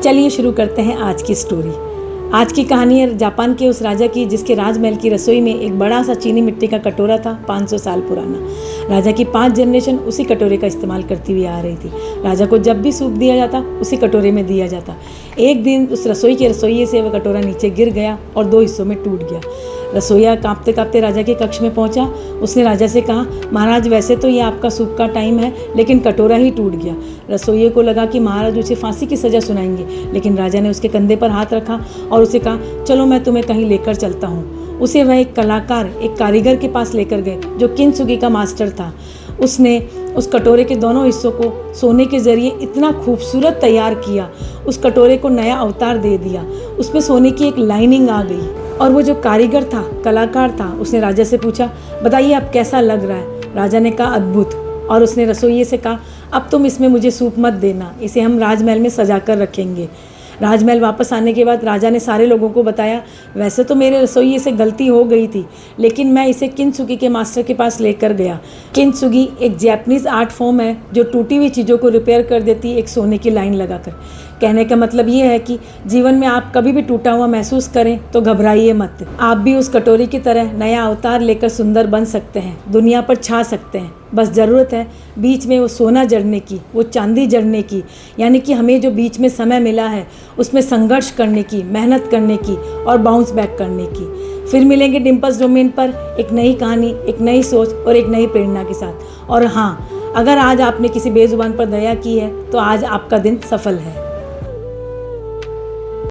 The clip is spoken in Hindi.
चलिए शुरू करते हैं आज की स्टोरी। आज की कहानी है जापान के उस राजा की जिसके राजमहल की रसोई में एक बड़ा सा चीनी मिट्टी का कटोरा था 500 साल पुराना। राजा की 5 जनरेशन उसी कटोरे का इस्तेमाल करती हुई आ रही थी। राजा को जब भी सूप दिया जाता उसी कटोरे में दिया जाता। एक दिन उस रसोई के रसोइये से वह कटोरा नीचे गिर गया और 2 हिस्सों में टूट गया। रसोइया कांपते कांपते राजा के कक्ष में पहुंचा। उसने राजा से कहा, महाराज वैसे तो ये आपका सूप का टाइम है, लेकिन कटोरा ही टूट गया। रसोइये को लगा कि महाराज उसे फांसी की सज़ा सुनाएंगे, लेकिन राजा ने उसके कंधे पर हाथ रखा और उसे कहा, चलो मैं तुम्हें कहीं लेकर चलता हूँ। उसे वह एक कलाकार, एक कारीगर के पास लेकर गए जो किंसुगी का मास्टर था। उसने उस कटोरे के दोनों हिस्सों को सोने के जरिए इतना खूबसूरत तैयार किया, उस कटोरे को नया अवतार दे दिया। उसमें सोने की एक लाइनिंग आ गई और वो जो कारीगर था, कलाकार था, उसने राजा से पूछा, बताइए अब कैसा लग रहा है? राजा ने कहा, अद्भुत। और उसने रसोइये से कहा, अब तुम इसमें मुझे सूप मत देना, इसे हम राजमहल में सजा कर रखेंगे। राजमहल वापस आने के बाद राजा ने सारे लोगों को बताया, वैसे तो मेरे रसोइये से गलती हो गई थी, लेकिन मैं इसे किंसुगी के मास्टर के पास लेकर गया। किंसुगी एक जैपनीज़ आर्ट फॉर्म है जो टूटी हुई चीज़ों को रिपेयर कर देती है एक सोने की लाइन लगाकर। कहने का मतलब ये है कि जीवन में आप कभी भी टूटा हुआ महसूस करें तो घबराइए मत। आप भी उस कटोरी की तरह नया अवतार लेकर सुंदर बन सकते हैं, दुनिया पर छा सकते हैं। बस ज़रूरत है बीच में वो सोना जड़ने की, वो चांदी जड़ने की, यानी कि हमें जो बीच में समय मिला है उसमें संघर्ष करने की, मेहनत करने की और बाउंस बैक करने की। फिर मिलेंगे डिम्पल्स डोमेन पर एक नई कहानी, एक नई सोच और एक नई प्रेरणा के साथ। और हाँ, अगर आज आपने किसी बेजुबान पर दया की है तो आज आपका दिन सफल है।